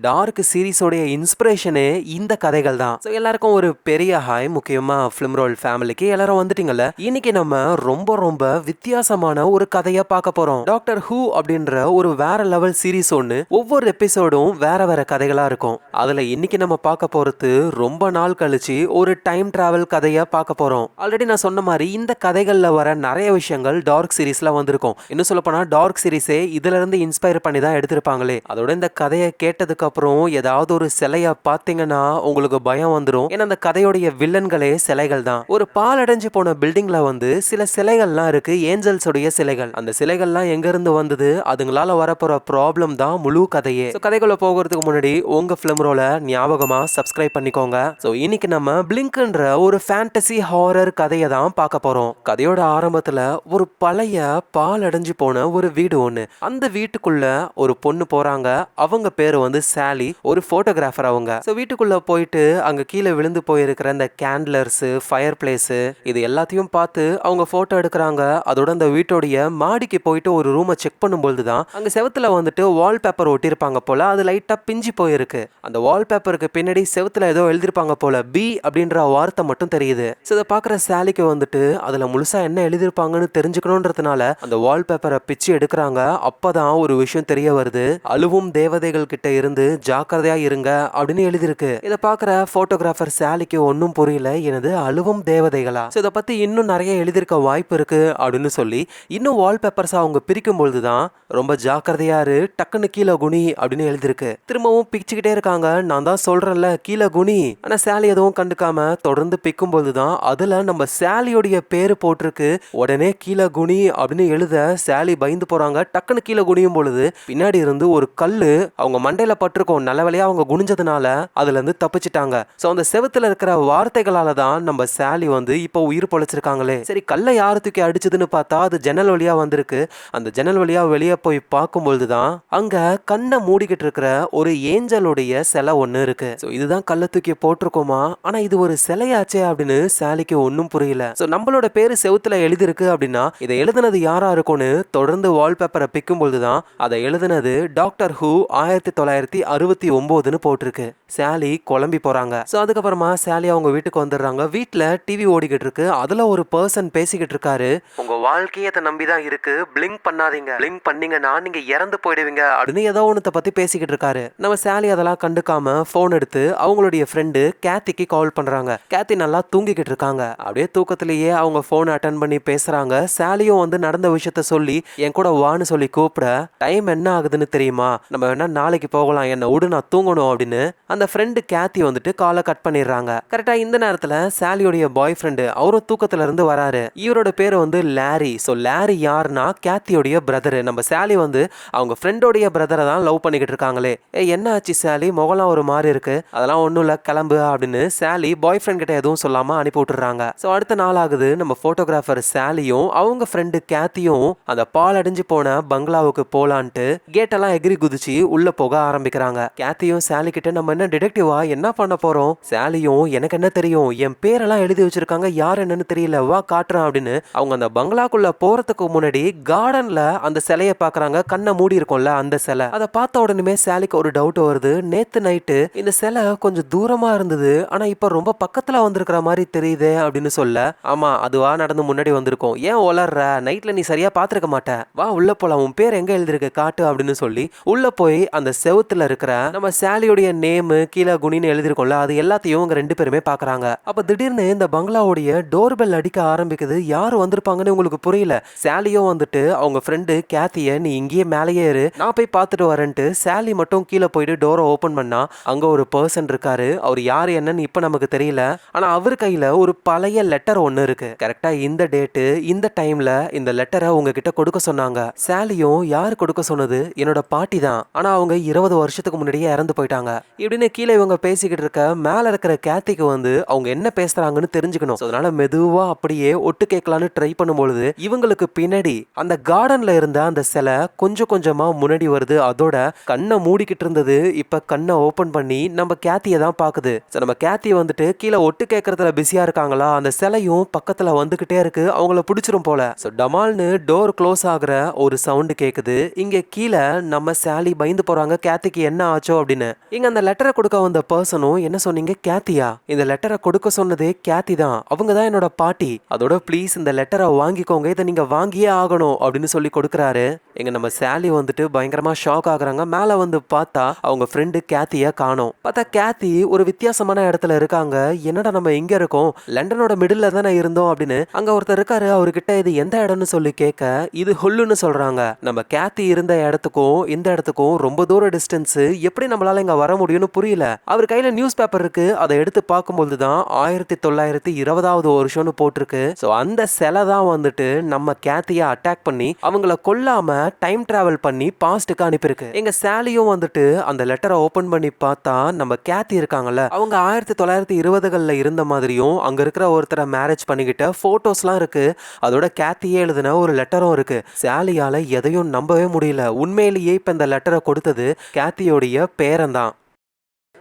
Dark சீரிஸோடைய இன்ஸ்பிரேஷனே இந்த கதைகள் தான். ஸோ எல்லாருக்கும் ஒரு பெரிய ஹாய், முக்கியமா ஃபிலிம் ரோல் ஃபேமிலிக்கு எல்லாரும் வந்துட்டீங்கல்ல. இன்னைக்கு நம்ம ரொம்ப ரொம்ப வித்தியாசமான ஒரு கதையை பார்க்க போறோம். டாக்டர் ஹூ அப்படின்ற ஒரு வேற லெவல் சீரிஸ் ஒன்று. ஒவ்வொரு எபிசோடும் வேற வேற கதைகளா இருக்கும். அதுல இன்னைக்கு நம்ம பார்க்க போறது ரொம்ப நாள் கழிச்சு ஒரு டைம் டிராவல் கதையை பார்க்க போறோம். ஆல்ரெடி நான் சொன்ன மாதிரி இந்த கதைகள்ல வர நிறைய விஷயங்கள் டார்க் சீரிஸ்ல வந்திருக்கும். இன்னும் சொல்ல போனா டார்க் சீரிஸே இதுல இருந்து இன்ஸ்பயர் பண்ணி தான் எடுத்திருப்பாங்களே. அதோட இந்த கதையை கேட்டதுக்கு அப்புறம் ஏதாவது ஒரு சிலைய பாத்தீங்கன்னா உங்களுக்கு பயம் வந்துடும். ஏன்னா அந்த கதையோடைய வில்லன்களே சிலைகள் தான். ஒரு பால் அடைஞ்சு போன பில்டிங்ல வந்து சில சிலைகள்லாம் இருக்கு, ஏஞ்சல்ஸ் உடைய சிலைகள். அந்த சிலைகள்லாம் எங்க இருந்து வந்தது, அதுங்களால வரப்போற ப்ராப்ளம் தான் முழு கதையே. கதைக்குள்ள போகிறதுக்கு முன்னாடி உங்க ஃபிலிம் ரோல ஞாபகமா சப்ஸ்கிரைப் பண்ணிக்கோங்க. சோ இன்னைக்கு நம்ம பிளிங்க்ன்ற ஒரு ஃபேண்டசி ஹாரர் கதையை தான் பார்க்க போறோம். கதையோட ஆரம்பத்துல ஒரு பழைய பால் அடைஞ்சு போன ஒரு வீடு ஒண்ணு. அந்த வீட்டுக்குள்ள ஒரு பொண்ணு போறாங்க. அவங்க பேரு வந்து சாலி, ஒரு போட்டோகிராஃபர் அவங்க. ஸோ வீட்டுக்குள்ள போயிட்டு அங்க கீழே விழுந்து போயிருக்கிற இந்த கேண்ட்லர்ஸ், ஃபயர் பிளேஸ் இது எல்லாத்தையும் பார்த்து அவங்க போட்டோ எடுக்கிறாங்க. அதோட அந்த வீட்டோடைய மாடிக்கு போயிட்டு ஒரு ரூமை செக் பண்ணும்போது தான் அங்க செவுத்துல வந்துட்டு வால் பேப்பர் ஒட்டியிருப்பாங்க போல. அது லைட்டா பிஞ்சு போயிருக்கு. அந்த வால் பேப்பருக்கு பின்னாடி செவுத்துல ஏதோ எழுதிருப்பாங்க போல, பி அப்படின்ற வார்த்தை மட்டும் தெரியுது. ஸோ இதை பார்க்குற சாலிக்கு வந்துட்டு அதுல முழுசா என்ன எழுதிருப்பாங்கன்னு தெரிஞ்சுக்கணுன்றதுனால அந்த வால் பேப்பரை பிச்சு எடுக்கிறாங்க. அப்பதான் ஒரு விஷயம் தெரிய வருது. அழுவும் தேவதைகள் கிட்ட இருந்து ஜாக்கிரதையா இருங்க அப்படின்னு எழுதிருக்கு. இதை பார்க்குற போட்டோகிராஃபர் சாலிக்கு ஒன்னும் புரியல. எனது அழுவும் தேவதைகளா? இதை பத்தி இன்னும் நிறைய எழுதிருக்க வாய்ப்பு இருக்கு அப்படின்னு சொல்லி இன்னும் வால்பேப்பர்ஸ் அவங்க பிரிக்கும் பொழுதுதான் ரொம்ப ஜாக்கிரதையா இரு, டக்குன்னு கீழே குனி அப்படின்னு எழுதிருக்கு. திரும்பவும் பிச்சுக்கிட்டே இருக்காங்க. நான் தான் சொல்றேன்ல கீழே குனி. ஆனா சாலி எதுவும் கண்டுக்காம தொடர்ந்து பிக்கும் பொழுதுதான் அதுல நம்ம சாலியோடைய பேரு போட்டிருக்கு. உடனே கீழே குனி அப்படின்னு எழுத சாலி பயந்து போறாங்க. டக்குன்னு கீழே குனியும் பொழுது பின்னாடி இருந்து ஒரு கல்லு அவங்க மண்டையில பட்டிருக்கும். நல்ல வேளையா அவங்க குனிஞ்சதுனால அதுல இருந்து தப்பிச்சிட்டாங்க. சோ அந்த செவுத்துல இருக்கிற வார்த்தைகளால தான் நம்ம சாலி வந்து இப்போ உயிர் பொழைச்சிருக்காங்களே. சரி, கல்லை யாரு தூக்கி அடிச்சதுன்னு பார்த்தா அது ஜன்னல் வழியா வந்திருக்கு. அந்த ஜன்னல் வழியா வெளியே போய் பார்க்கும்பொழுதுதான் அங்க கண்ணை மூடிக்கிட்டு இருக்கிற ஒரு ஏஞ்சலுடைய சிலை ஒண்ணு இருக்கு. சோ இதுதான் கல்லை தூக்கி போட்டிருக்கோமா? ஆனா இது ஒரு சிலையாச்சே அப்படின்னு சாலிக்கு ஒன்னும் புரியல. சோ நம்மளோட பேரு செவுத்துல எழுதிருக்கு அப்படின்னா இதை எழுதுனது யாரா இருக்கும்னு தொடர்ந்து வால்பேப்பரை பிக்கும் பொழுதுதான் அதை எழுதுனது டாக்டர் ஹூ 1969ன்னு போட்டிருக்கு. சாலி குழம்பி போறாங்க. சோ அதுக்கப்புறமா சாலி அவங்க வீட்டுக்கு வந்துடுறாங்க. வீட்டுல டிவி ஓடிக்கிட்டு இருக்கு. அதுல ஒரு பர்சன் பேசிக்கிட்டு இருக்காரு. உங்க வாழ்க்கையத்தை நம்பிதான் இருக்கு, பிளிங்க் பண்ணாதீங்க, பிளிங்க் பண்ணீங்கன்னா நீங்க இறந்து போயிடுவீங்க அப்படின்னு ஏதோ ஒன்னத்தை பத்தி பேசிக்கிட்டு இருக்காரு. நம்ம சாலி அதெல்லாம் கண்டுக்காம போன் எடுத்து அவங்களுடைய ஃப்ரெண்டு கேத்திக்கு கால் பண்றாங்க. கேத்தி நல்லா தூங்கிக்கிட்டு இருக்காங்க. அப்படியே தூக்கத்திலேயே அவங்க போன் அட்டன் பண்ணி பேசுறாங்க. சாலியும் வந்து நடந்த விஷயத்த சொல்லி என் கூட வான்னு சொல்லி கூப்பிட, டைம் என்ன ஆகுதுன்னு தெரியுமா, நம்ம வேணா நாளைக்கு போகலாம், என்ன விடு நான் தூங்கணும் அப்படின்னு அந்த ஃப்ரெண்டு கேத்தி வந்துட்டு காலை கட் பண்ணிடுறாங்க. கரெக்டா இந்த நேரத்துல சாலியோடைய பாய் ஃப்ரெண்டு அவரும் தூக்கத்துல இருந்து வராரு. இவரோட பேரு வந்து லாரி. சோ லாரி யாருன்னா கேத்தியோடைய பிரதர். நம்ம சாலி வந்து அவங்க ஃப்ரெண்டோடைய பிரதரை தான் லவ் பண்ணிக்கிட்டு இருக்காங்களே. என்ன ஆச்சு சாலி, முகலாம் ஒரு மாதிரி இருக்கு? அதெல்லாம் ஒன்றும் இல்லை, கிளம்பு அப்படின்னு சாலி பாய் ஃப்ரெண்ட் கிட்ட எதுவும் சொல்லாம அனுப்பி விட்டுறாங்க. ஸோ அடுத்த நாள் ஆகுது. நம்ம போட்டோகிராஃபர் சாலியும் அவங்க ஃப்ரெண்டு கேத்தியும் அந்த பால் அடைஞ்சு போன பங்களாவுக்கு போலான்ட்டு கேட்டெல்லாம் எகிரி குதிச்சு உள்ள போக ஆரம்பிக்கிறாங்க. கேத்தியும் சாலி கிட்ட நம்ம என்ன டிடெக்டிவா, என்ன பண்ண போறோம்? சாலியும் எனக்கு என்ன தெரியும், என் பேரெல்லாம் எழுதி வச்சிருக்காங்க, யார் என்னன்னு தெரியல, வா காட்டுறேன் அப்படின்னு அவங்க அந்த பங்களாக்குள்ள போறதுக்கு முன்னாடி கார்டன்ல அந்த சிலையை பாக்குறாங்க. கண்ணை மூடி இருக்கும்ல அந்த சிலை. அதை பார்த்த உடனே சாலிக்கு ஒரு டவுட் வருது. நேத்து நைட்டு இந்த சிலை கொஞ்சம் தூரமா இருந்தது, ஆனா இப்ப ரொம்ப பக்கத்துல வந்திருக்கிற மாதிரி தெரியுது அப்படின்னு சொல்ல, ஆமா அதுவா நடந்து முன்னாடி வந்திருக்கும், ஏன் உளர்ற, நைட்ல நீ சரியா பாத்துருக்க மாட்ட, வா உள்ள போலாம், உன் பேர் எங்க எழுதிருக்கு காட்டு அப்படின்னு சொல்லி உள்ள போய் அந்த செவுத்துல இருக்கிற நம்ம சாலியோடைய நேமு கீழே குனின்னு எழுதிருக்கோம்ல அது எல்லாத்தையும் இவங்க ரெண்டு பேருமே பாக்குறாங்க. அப்ப திடீர்னு இந்த பங்களாவுடைய டோர் பெல் அடிக்க ஆரம்பிக்குது. யாரு வந்திருப்பாங்கன்னு உங்களுக்கு புரியல. சாலியும் வந்துட்டு அவங்க ஃப்ரெண்டு கேத்திய நீ இங்கேயே மேலேயே இரு, நான் போய் பார்த்துட்டு வரேன்ட்டு சாலி மட்டும் கீழே போயிட்டு டோரை ஓபன் பண்ணா அங்க ஒரு பர்சன் இருக்காரு. அவர் யாரு என்னன்னு இப்ப நமக்கு தெரியல. ஆனா அவர் கையில ஒரு பழைய லெட்டர் ஒண்ணு இருக்கு. கரெக்டா இந்த டேட்டு இந்த டைம்ல இந்த லெட்டரை உங்ககிட்ட கொடுக்க சொன்னாங்க. சாலியும் யாரு கொடுக்க சொன்னது, என்னோட பாட்டி தான், ஆனா அவங்க 20 வருஷத்துக்கு முன்னாடியே இறந்து போயிட்டாங்க இப்படின்னு கீழே இவங்க பேசிக்கிட்டு இருக்க. மேல இருக்கிற கேத்திக்கு வந்து அவங்க என்ன பேசுறாங்கன்னு தெரிஞ்சுக்கணும். அதனால மெதுவா அப்படியே ஒட்டு கேட்கலான்னு ட்ரை பண்ணும்பொழுது இவங்களுக்கு பின்னாடி அந்த கார்டன்ல இருந்த அந்த சிலை கொஞ்சம் கொஞ்சமா முன்னாடி வருது. அதோட கண்ணை மூடிக்கிட்டு இருந்தது இப்ப கண்ணை ஓபன் பண்ணி நம்ம கேத்தியை தான் பாக்குது. நம்ம கேத்தி வந்துட்டு கீழே ஒட்டு கேட்கறதுல பிஸியா இருக்காங்களா, அந்த சிலையும் பக்கத்துல வந்துகிட்டே இருக்கு, அவங்கள பிடிச்சிரும் போல. டமால்னு டோர் க்ளோஸ் ஆகுற ஒரு சவுண்ட் கேக்குது. இங்க கீழே நம்ம சாலி பயந்து போறாங்க. கேத்திக்கு என்ன ஆச்சோ அப்படின்னு. இங்க அந்த லெட்டரை கொடுக்க வந்த பர்சனும் என்ன சொன்னீங்க, கேத்தியா? இந்த லெட்டரை கொடுக்க சொன்னதே கேத்தி தான், அவங்க தான் என்னோட பாட்டி. அதோட ப்ளீஸ் இந்த லெட்டரை வாங்கிக்கோங்க, இதை நீங்க வாங்கியே ஆகணும் அப்படின்னு சொல்லி கொடுக்குறாரு. எங்க நம்ம சாலி வந்துட்டு பயங்கரமா ஷாக் ஆகுறாங்க. மேல வந்து பார்த்தா அவங்க ஃப்ரெண்டு கேத்திய காணோம். பார்த்தா கேத்தி ஒரு வித்தியாசமான இடத்துல இருக்காங்க. என்னடா நம்ம எங்க இருக்கோம், லண்டனோட மிடில் தானே இருந்தோம் அப்படின்னு. அங்க ஒருத்தர் இருக்காரு, அவர்கிட்ட இது எந்த இடம்னு சொல்லி கேட்க இது ஹுல்லுன்னு சொல்றாங்க. நம்ம கேத்தி இருந்த இடத்துக்கும் இந்த இடத்துக்கும் ரொம்ப தூர டிஸ்டன்ஸ், எப்படி நம்மளால இங்க வர முடியும்னு புரியல. அவர் கையில நியூஸ் பேப்பர் இருக்கு, அதை எடுத்து பார்க்கும்போது தான் 1920 வருஷம்னு போட்டிருக்கு. சோ அந்த சிலை தான் வந்துட்டு நம்ம கேத்திய அட்டாக் பண்ணி அவங்கள கொல்லாம டைம் டிராவல் பண்ணி பாஸ்டுக்கு அனுப்பியிருக்கு. எங்க சாலியும் வந்துட்டு அந்த லெட்டரை ஓபன் பண்ணி பார்த்தா நம்ம கேத்தி இருக்காங்கல்ல, அவங்க 1920கள்ல இருந்த மாதிரியும் அங்க இருக்கிற ஒருத்தரை மேரேஜ் பண்ணிக்கிட்ட போட்டோஸ்லாம் இருக்கு. அதோட கேத்தியே எழுதின ஒரு லெட்டரும் இருக்கு. சாலியால எதையும் நம்பவே முடியல. உண்மையிலேயே இப்ப இந்த லெட்டரை கொடுத்தது கேத்தியோடைய பேரன் தான்.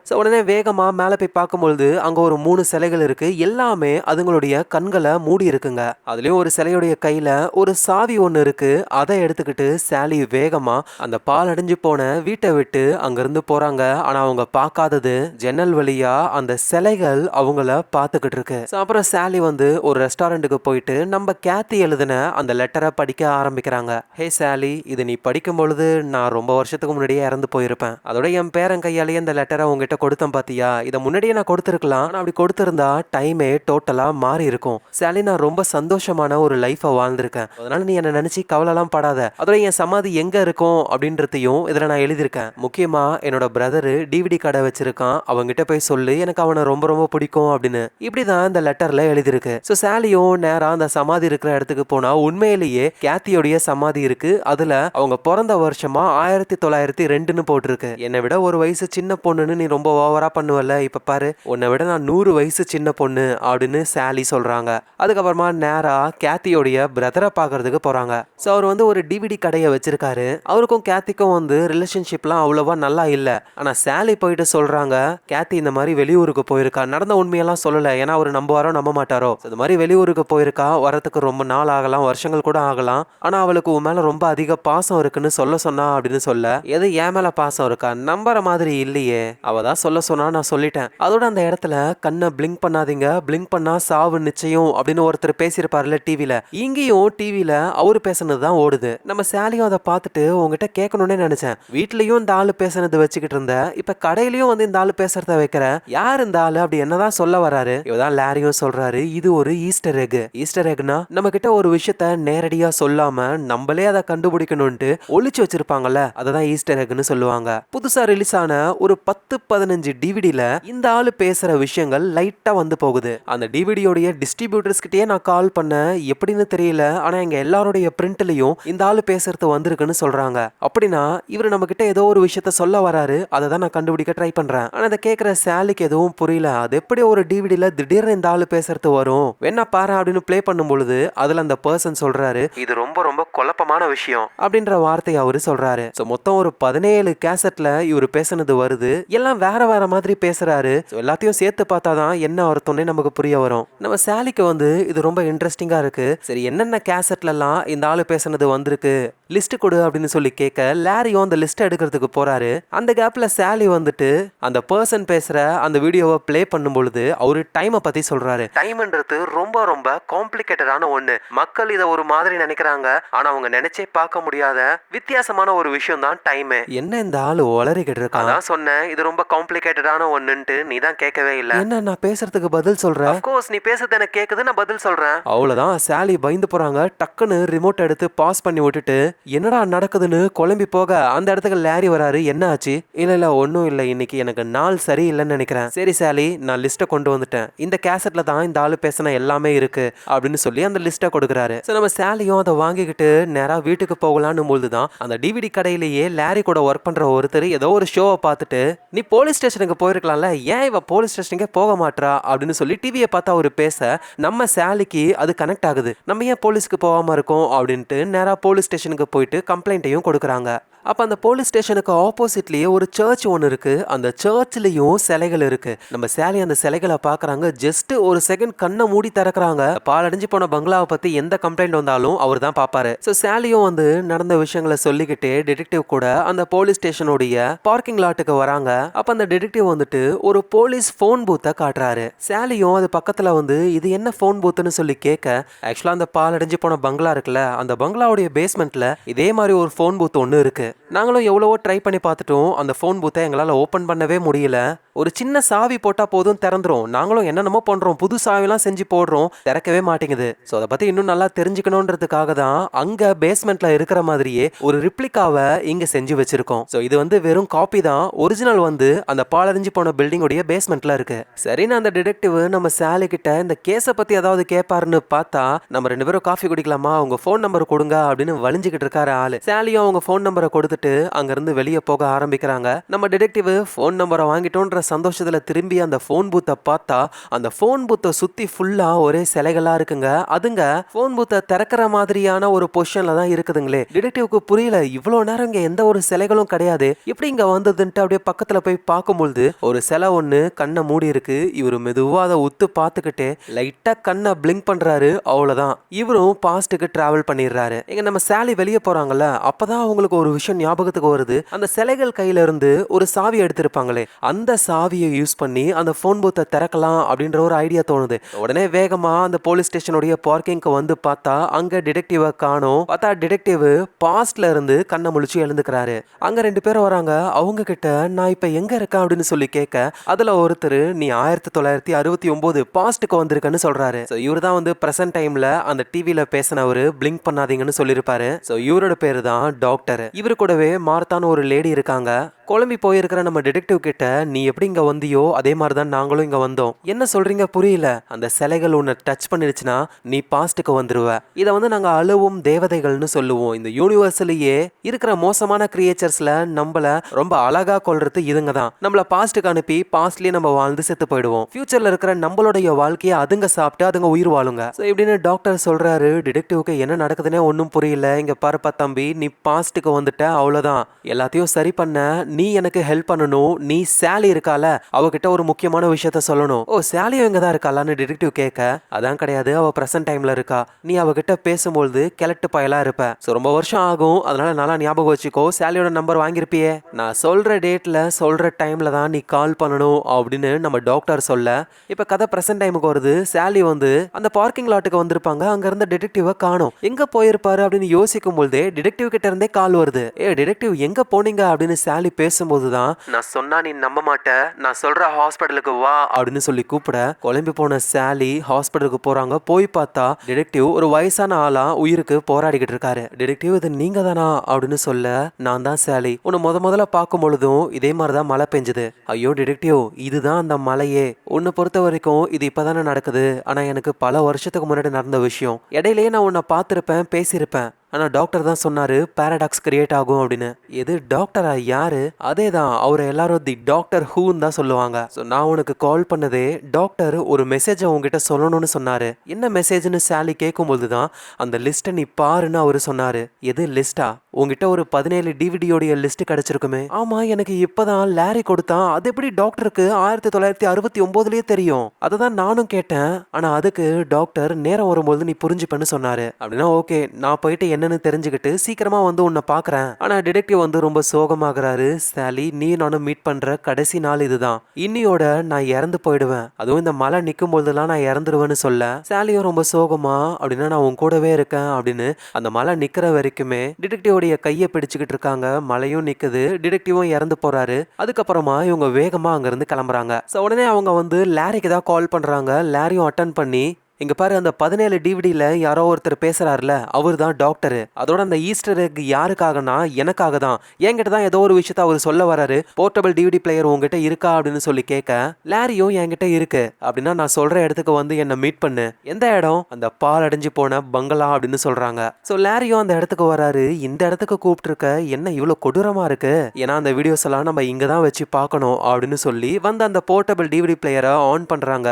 ஸோ உடனே வேகமாக மேலே போய் பார்க்கும்பொழுது அங்கே ஒரு 3 சிலைகள் இருக்கு. எல்லாமே அதுங்களுடைய கண்களை மூடி இருக்குங்க. அதுலேயும் ஒரு சிலையுடைய கையில் ஒரு சாவி ஒன்று இருக்கு. அதை எடுத்துக்கிட்டு சாலி வேகமாக அந்த பால் அடைஞ்சு போன வீட்டை விட்டு அங்கேருந்து போகிறாங்க. ஆனால் அவங்க பார்க்காதது ஜன்னல் வழியா அந்த சிலைகள் அவங்கள பார்த்துக்கிட்டு இருக்கு. ஸோ அப்புறம் சாலி வந்து ஒரு ரெஸ்டாரண்ட்டுக்கு போயிட்டு நம்ம கேத்தி எழுதின அந்த லெட்டரை படிக்க ஆரம்பிக்கிறாங்க. ஹே சாலி, இது நீ படிக்கும் பொழுது நான் ரொம்ப வருஷத்துக்கு முன்னாடியே இறந்து போயிருப்பேன். அதோட என் பேரன் கையாலேயே அந்த லெட்டரை உங்ககிட்ட கொடுத்தேன் பாத்தியா, இதை முன்னாடியே நான் கொடுத்துருக்கலாம். ஆனா அப்படி கொடுத்திருந்தா டைமே டோட்டலா மாறி இருக்கும். சாலி, நான் ரொம்ப சந்தோஷமான ஒரு லைஃபை வாழ்ந்திருக்கேன். அதனால நீ என்ன நினைச்சு கவலைலாம் படாத. அதோட என் சமாதி எங்க இருக்கும் அப்படின்றதையும் இதுல நான் எழுதியிருக்கேன். முக்கியமா என்னோட பிரதரு டிவிடி கடை வச்சிருக்கான், அவங்கிட்ட போய் சொல்லு எனக்கு அவனை ரொம்ப ரொம்ப பிடிக்கும் அப்படின்னு. இப்படிதான் இந்த லெட்டர்ல எழுதியிருக்கு. ஸோ சாலியும் நேரா அந்த சமாதி இருக்கிற இடத்துக்கு போனா உண்மையிலேயே கேத்தியோடைய சமாதி இருக்கு. அதுல அவங்க பிறந்த வருஷமா 1902ன்னு போட்டிருக்கு. என்னை விட ஒரு வயசு சின்ன பொண்ணுன்னு நீ ரொம்ப ஓவரா பண்ணுவல, இப்ப பாரு உன்னை விட நான் 100 வயசு சின்ன பொண்ணு அப்படின்னு சாலி சொல்றாங்க. அதுக்கப்புறமா நேரா கேத்தியோடைய பிரதரை பாக்குறதுக்கு போறாங்க. ஸோ அவர் வந்து ஒரு டிவிடி கடையை வச்சிருக்காரு. அவருக்கும் கேத்திக்கும் வந்து ரிலேஷன்ஷிப்லாம் அவ்வளவா நல்லா இல்ல. ஆனா சாலி போயிட்டு சொல்றாங்க, கேத்தி இந்த மாதிரி வெளியூருக்கு போயிருக்கா, நடந்த உண்மையெல்லாம் சொல்லல, ஏன்னா அவர் நம்புவாரோ நம்ப மாட்டாரோ. இந்த மாதிரி வெளியூருக்கு போயிருக்கா, வரத்துக்கு ரொம்ப நாள் ஆகலாம், வருஷங்கள் கூட ஆகலாம். ஆனா அவளுக்கு உன் மேல ரொம்ப அதிக பாசம் இருக்குன்னு சொல்ல சொன்னா அப்படின்னு சொல்ல, எது என் மேல பாசம் இருக்கா, நம்புற மாதிரி இல்லையே, அவதான் சொல்ல சொன்னா நான் சொல்லிட்டேன். அதோட அந்த இடத்துல கண்ணை பிளிங்க் பண்ணாதீங்க, பிளிங்க் பண்ணா சாவு நிச்சயம் அப்படின்னு ஒருத்தர் பேசியிருப்பாருல டிவில. இங்கேயும் டிவில அவரு பேசுனது தான் ஓடுது. நம்ம சாலியும் அதை பார்த்துட்டு உங்ககிட்ட கேட்கணும்னு நினைச்சேன். வீட்லயும் இந்த ஆளு பேசுனது வச்சுக்கிட்டு இருந்த, இப்ப கடையிலயும் வந்து இந்த ஆளு பேசுறத வைக்கிற, யார் இந்த ஆளு, அப்படி என்னதான் சொல்ல வராரு? இவதான் லாரியும் சொல்றாரு, இது ஒரு ஈஸ்டர் எக். ஈஸ்டர் எக்னா நம்ம கிட்ட ஒரு விஷயத்த நேரடியா சொல்லாம நம்மளே அதை கண்டுபிடிக்கணும்ட்டு ஒளிச்சு வச்சிருப்பாங்கல்ல, அததான் ஈஸ்டர் எக்னு சொல்லுவாங்க. புதுசா ரிலீஸ் ஆன ஒரு 10-15 டிவிடில இந்த ஆளு பேசுற விஷயங்கள் லைட்டா வந்து போகுது. அந்த டிவிடியோடைய டிஸ்ட்ரிபியூட்டர்ஸ் கிட்டே நான் கால் பண்ண, எப்படின்னு தெரியல, ஆனா எங்க எல்லாருடைய பிரிண்ட்லயும் இந்த ஆளு பேசுறது வந்திருக்குன்னு சொல்றாங்க. அப்படின்னா இவர் நம்ம கிட்ட ஏதோ ஒரு விஷயத்த சொல்ல வராரு, அதை தான் நான் கண்டுபிடிக்க ட்ரை பண்றேன். ஆனா அதை கேட்கிற சாலிக்கு எதுவும் புரியல. அது எப்படி ஒரு டிவிடில திடீர்னு இந்த ஆளு பேசுறது வரும், வேணா பாரு அப்படின்னு பிளே பண்ணும் பொழுது அதுல அந்த பர்சன் சொல்றாரு, இது ரொம்ப ரொம்ப குழப்பமான விஷயம் அப்படின்ற வார்த்தையை அவரு சொல்றாரு. மொத்தம் ஒரு 17 கேசட்ல இவர் பேசுனது வருது. எல்லாம் வேற வேற மாதிரி பேசுறாரு. எல்லாத்தையும் சேர்த்து பார்த்தாதான் என்ன அர்த்தம்னே நமக்கு புரிய வரும். நம்ம சாலிக்கு வந்து இது ரொம்ப இன்ட்ரெஸ்டிங்கா இருக்கு. சரி, என்னென்ன கேசட்ல எல்லாம் இந்த ஆளு பேசுனது வந்திருக்கு, லிஸ்ட் கொடு அப்படின்னு சொல்லி கேட்க லாரியும் அந்த லிஸ்ட் எடுக்கிறதுக்கு போறாரு. அந்த கேப்ல சாலி வந்துட்டு அந்த பர்சன் பேசுற அந்த வீடியோவை பிளே பண்ணும் பொழுது அவரு டைமை பத்தி சொல்றாரு. டைம்ன்றது ரொம்ப ரொம்ப காம்ப்ளிகேட்டடான ஒண்ணு. மக்கள் இதை ஒரு மாதிரி நினைக்கிறாங்க, ஆனா அவங்க நினைச்சே பார்க்க முடியாத வித்தியாசமான ஒரு விஷயம் தான் டைம். என்ன இந்த ஆளு உளறிக்கிட்டு இருக்கா? அதான் சொன்னேன், இது ரொம்ப காம்ப்ளிகேட்டடான ஒண்ணுன்ட்டு. நீ தான் கேட்கவே இல்ல. என்ன நான் பேசுறதுக்கு பதில் சொல்றேன்? ஆஃப் கோர்ஸ் நீ பேசுறது எனக்கு கேக்குது, நான் பதில் சொல்றேன். அவ்வளவுதான். சாலி பயந்து போறாங்க. டக்குன்னு ரிமோட் எடுத்து பாஸ் பண்ணி விட்டுட்டு என்னடா நடக்குதுன்னு குழம்பி போக அந்த இடத்துக்கு லாரி வராரு. என்ன ஆச்சு? இல்ல ஒன்னும் இல்ல, இன்னைக்கு எனக்கு நாள் சரியில்லைன்னு நினைக்கிறேன். சரி சாலி, நான் லிஸ்ட்டை கொண்டு வந்துட்டேன், இந்த கேசட்ல தான் இந்த ஆளு பேசின எல்லாமே இருக்கு அப்படின்னு சொல்லி அந்த லிஸ்ட்டை கொடுக்குறாரு. நம்ம சாலியும் அதை வாங்கிக்கிட்டு நேரா வீட்டுக்கு போகலான்னு போதுதான் அந்த டிவிடி கடையிலேயே லாரி கூட ஒர்க் பண்ற ஒருத்தர் ஏதோ ஒரு ஷோவை பார்த்துட்டு, நீ போலீஸ் ஸ்டேஷனுக்கு போயிருக்கலாம்ல, ஏன் இவ போலீஸ் ஸ்டேஷனுக்கே போக மாட்டா அப்படின்னு சொல்லி டிவியை பார்த்து அவரு பேச நம்ம சாலிக்கு அது கனெக்ட் ஆகுது. நம்ம ஏன் போலீஸ்க்கு போகாம இருக்கோம் அப்படின்ட்டு நேரா போலீஸ் ஸ்டேஷனுக்கு போயிட்டு கம்ப்ளைண்ட்டையும் கொடுக்குறாங்க. அப்ப அந்த போலீஸ் ஸ்டேஷனுக்கு ஆப்போசிட்லயே ஒரு சர்ச் ஒன்னு இருக்கு. அந்த சர்ச்லயும் சிலைகள் இருக்கு. நம்ம சாலி அந்த சிலைகளை பாக்குறாங்க. ஜஸ்ட் ஒரு செகண்ட் கண்ணை மூடி திறக்கறாங்க. பாலடைஞ்சு போன பங்களாவை பத்தி எந்த கம்ப்ளைண்ட் வந்தாலும் அவர் தான் பாப்பாரு. சோ சாலியும் வந்து நடந்த விஷயங்களை சொல்லிக்கிட்டே டிடெக்டிவ் கூட அந்த போலீஸ் ஸ்டேஷனுடைய பார்க்கிங் லாட்டுக்கு வராங்க. அப்ப அந்த டிடெக்டிவ் வந்துட்டு ஒரு போலீஸ் போன் பூத்தை காட்டுறாரு. சாலியும் அது பக்கத்துல வந்து இது என்ன போன் பூத்துன்னு சொல்லி கேட்க, ஆக்சுவலா அந்த பாலடைஞ்சு போன பங்களா இருக்குல்ல, அந்த பங்களாவுடைய பேஸ்மெண்ட்ல இதே மாதிரி ஒரு போன் பூத் ஒன்று இருக்கு. நாங்களும் எவ்வளவோ ட்ரை பண்ணி பார்த்துட்டோம். அந்த போன் பூத்தை எங்களால் ஓப்பன் பண்ணவே முடியல. ஒரு சின்ன சாவி போட்டா போதும் திறந்துரும். நாங்களும் என்னென்னமோ பண்றோம், புது சாவிலாம் செஞ்சு போடுறோம், திறக்கவே மாட்டேங்குது. ஸோ அதை பத்தி இன்னும் நல்லா தெரிஞ்சுக்கணுன்றதுக்காக தான் அங்க பேஸ்மெண்ட்ல இருக்கிற மாதிரியே ஒரு ரிப்ளிகாவை இங்க செஞ்சு வச்சிருக்கோம். ஸோ இது வந்து வெறும் காப்பி தான். ஒரிஜினல் வந்து அந்த பாலடைஞ்சு போன பில்டிங்கோடைய பேஸ்மெண்ட்ல இருக்கு. சரின்னு அந்த டிடெக்டிவ் நம்ம சாலி கிட்ட இந்த கேஸை பத்தி ஏதாவது கேட்பாருன்னு பார்த்தா, நம்ம 2 பேரும் காஃபி குடிக்கலாமா, உங்க ஃபோன் நம்பர் கொடுங்க அப்படின்னு வலிஞ்சுக்கிட்டு இருக்காரு ஆளு. சாலியும் அவங்க ஃபோன் நம்பரை கொடுத்துட்டு அங்கிருந்து வெளியே போக ஆரம்பிக்கிறாங்க. நம்ம டிடெக்டிவ் ஃபோன் நம்பரை வாங்கிட்டோன்ற சந்தோஷத்துல திரும்பி அந்த ஃபோன் பூத்தை பார்த்தா, அந்த ஃபோன் பூத்தை சுத்தி ஃபுல்லா ஒரே சிலைகளா இருக்குங்க. அதுங்க ஃபோன் பூத்தை திறக்கிற மாதிரியான ஒரு பொசிஷன்ல தான் இருக்குதுங்களே. டிடெக்டிவ்க்கு புரியல, இவ்வளவு நேரம் இங்க எந்த ஒரு சிலைகளும் கிடையாது, எப்படி இங்க வந்ததுன்ட்டு அப்படியே பக்கத்துல போய் பார்க்கும்பொழுது ஒரு சிலை ஒண்ணு கண்ணை மூடி இருக்கு. இவரு மெதுவா அதை உத்து பார்த்துக்கிட்டே லைட்டா கண்ணை பிளிங்க் பண்றாரு. அவ்வளவுதான், இவரும் பாஸ்டுக்கு டிராவல் பண்ணிடுறாரு. எங்க நம்ம சாலி வெளியே போறாங்கல்ல, அப்பதான் அவங்களுக்கு ஒரு விஷயம் ஞாபகத்துக்கு வருது. அந்த சிலைகள் கையில இருந்து ஒரு சாவி எடுத்திருப்பாங்களே, அந்த சாவியை யூஸ் பண்ணி அந்த போன் பூத்தை திறக்கலாம் அப்படின்ற ஒரு ஐடியா தோணுது. உடனே வேகமா அந்த போலீஸ் ஸ்டேஷனுடைய பார்க்கிங்க்கு வந்து பார்த்தா அங்க டிடெக்டிவ காணோம். பார்த்தா டிடெக்டிவ் பாஸ்ட்ல இருந்து கண்ணை முழிச்சு எழுந்துக்கிறாரு. அங்க 2 பேரும் வராங்க. அவங்க கிட்ட நான் இப்ப எங்க இருக்கேன் அப்படின்னு சொல்லி கேட்க, அதுல ஒருத்தர் நீ 1969 பாஸ்டுக்கு வந்திருக்கன்னு சொல்றாரு. இவரு தான் வந்து பிரசன்ட் டைம்ல அந்த டிவில பேசினவரு, பிளிங்க் பண்ணாதீங்கன்னு சொல்லிருப்பாரு. இவரோட பேரு தான் டாக்டர். இவரு கூடவே மார்த்தான்னு ஒரு லேடி இருக்காங்க. குழம்பி போயிருக்கிற நம்ம டிடெக்டிவ் கிட்ட, நீ எப்படி இங்க வந்தியோ அதே மாதிரிதான் நாங்களும் இங்க வந்தோம். என்ன சொல்றீங்க புரியல. அந்த சிலைகள் உன்னை டச் பண்ணிருச்சுன்னா நீ பாஸ்டுக்கு வந்துருவ. இதை வந்து நாங்க அழுவும் தேவதைகள்னு சொல்லுவோம். இந்த யூனிவர்ஸ்லயே இருக்கிற மோசமான கிரியேச்சர்ஸ்ல நம்மள ரொம்ப அழகா கொள்றது இதுங்க தான். நம்மள பாஸ்டுக்கு அனுப்பி பாஸ்ட்லயே நம்ம வாழ்ந்து செத்து போயிடுவோம். ஃபியூச்சர்ல இருக்கிற நம்மளுடைய வாழ்க்கையை அதுங்க சாப்பிட்டு அதுங்க உயிர் வாழுங்க. இப்படின்னு டாக்டர் சொல்றாரு. டிடெக்டிவ்க்கு என்ன நடக்குதுன்னே ஒன்னும் புரியல. இங்க பாருப்பா தம்பி, நீ பாஸ்டுக்கு வந்துட்ட, அவ்வளவுதான், எல்லாத்தையும் சரி பண்ண நீ எனக்கு ஹெல்ப் பண்ணணும். நீ சாலி இருக்கால, அவகிட்ட ஒரு முக்கியமான விஷயத்த சொல்லணும். ஓ, சாலியும் இங்க தான் இருக்காளான்னு டிடெக்டிவ் கேட்க, அதான் கிடையாது, அவ பிரசன்ட் டைம்ல இருக்கா. நீ அவகிட்ட பேசும்போது கிழட்டு பயலா இருப்ப. ரொம்ப வருஷம் ஆகும், அதனால நல்லா ஞாபகம் வச்சுக்கோ. சாலியோட நம்பர் வாங்கியிருப்பியே, நான் சொல்ற டேட்ல சொல்ற டைம்ல தான் நீ கால் பண்ணணும் அப்படின்னு நம்ம டாக்டர் சொல்ல, இப்ப கதை பிரசன்ட் டைமுக்கு வருது. சாலி வந்து அந்த பார்க்கிங் லாட்டுக்கு வந்திருப்பாங்க. அங்க இருந்த டிடெக்டிவ காணோம். எங்க போயிருப்பாரு அப்படின்னு யோசிக்கும் போதே டிடெக்டிவ் கிட்ட இருந்தே கால் வருது. டிடெக்டிவ் எங்க போனீங்க அப்படின்னு சாலி பேசும்போதுதான், நான் சொன்னா நீ நம்ப மாட்ட, நான் சொல்ற ஹாஸ்பிட்டலுக்கு வா அப்படின்னு சொல்லி கூப்பிட, குழம்பி போன சாலி ஹாஸ்பிட்டலுக்கு போறாங்க. போய் பார்த்தா டிடெக்டிவ் ஒரு வயசான ஆளா உயிருக்கு போராடிக்கிட்டு இருக்காரு. டிடெக்டிவ் இது நீங்க தானா அப்படின்னு சொல்ல, நான் தான் சாலி, உன்னை முதல்ல பார்க்கும் பொழுதும் இதே மாதிரிதான் மழை பெஞ்சுது. ஐயோ டிடெக்டிவ், இதுதான் அந்த மலையே. உன்னை பொறுத்த வரைக்கும் இது இப்பதானே நடக்குது, ஆனா எனக்கு பல வருஷத்துக்கு முன்னாடி நடந்த விஷயம். இடையிலேயே நான் உன்னை பார்த்திருப்பேன், பேசியிருப்பேன். ஆனா டாக்டர் தான் சொன்னாரு பாராடாக்ஸ் கிரியேட் ஆகும் அப்படின்னு. எது டாக்டரா? யாரு? அதே தான், அவரை எல்லாரும் தி டாக்டர் ஹூன்னு தான் சொல்லுவாங்க. நான் உனக்கு கால் பண்ணதே டாக்டர் ஒரு மெசேஜ் உங்ககிட்ட சொல்லணும்னு சொன்னாரு. என்ன மெசேஜ்னு சாலி கேட்கும்போது தான், அந்த லிஸ்ட்டை நீ பாருன்னு அவரு சொன்னாரு. எது லிஸ்டா? உங்ககிட்ட ஒரு 17 டிவிடியோடைய லிஸ்ட் கிடைச்சிருக்குமே. ஆமா, எனக்கு இப்பதான் லாரி கொடுத்தான். அது எப்படி டாக்டருக்கு 1969லயே தெரியும்? அததான் நானும் கேட்டேன். ஆனா அதுக்கு டாக்டர் நேரம் வரும்போது நீ புரிஞ்சுப்பேன்னு சொன்னாரு. அப்படின்னா ஓகே, நான் போயிட்டு என்னன்னு தெரிஞ்சுக்கிட்டு சீக்கிரமா வந்து உன்னை பாக்குறேன். ஆனா டிடெக்டிவ் வந்து ரொம்ப சோகமாகறாரு. சாலி, நீ நானும் மீட் பண்ற கடைசி நாள் இதுதான். இன்னியோட நான் இறந்து போயிடுவேன். அதுவும் இந்த மழை நிக்கும் போதெல்லாம் நான் இறந்துருவேன்னு சொல்ல, சாலியும் ரொம்ப சோகமா, அப்படின்னா நான் உன் கூடவே இருக்கேன் அப்படின்னு அந்த மழை நிக்கிற வரைக்குமே டிடெக்டிவோடைய கையை பிடிச்சுக்கிட்டு இருக்காங்க. மழையும் நிக்குது, டிடெக்டிவும் இறந்து போறாரு. அதுக்கப்புறமா இவங்க வேகமா அங்க இருந்து கிளம்புறாங்க. உடனே அவங்க வந்து லாரிக்கு தான் கால் பண்றாங்க. லாரியும் அட்டன் பண்ணி, இங்க பாரு, அந்த 17 டிவிடியில யாரோ ஒருத்தர் பேசுறாருல, அவர் தான் டாக்டர். அதோட அந்த ஈஸ்டர் எக் யாருக்காகனா எனக்காக தான். என்கிட்ட தான் ஏதோ ஒரு விஷயத்த அவர் சொல்ல வராரு. போர்ட்டபிள் டிவிடி பிளேயர் உங்ககிட்ட இருக்கா அப்படின்னு சொல்லி கேட்க, லாரியும் என்கிட்ட இருக்கு, அப்படின்னா நான் சொல்ற இடத்துக்கு வந்து என்ன மீட் பண்ணு. எந்த இடம்? அந்த பால் அடைஞ்சு போன பங்களா அப்படின்னு சொல்றாங்க. லாரியும் அந்த இடத்துக்கு வராரு. இந்த இடத்துக்கு கூப்பிட்டு இருக்க என்ன இவ்வளவு கொடூரமா இருக்கு, ஏன்னா அந்த வீடியோஸ் எல்லாம் நம்ம இங்க தான் வச்சு பார்க்கணும் அப்படின்னு சொல்லி வந்து அந்த போர்ட்டபிள் டிவிடி பிளேயரை ஆன் பண்றாங்க.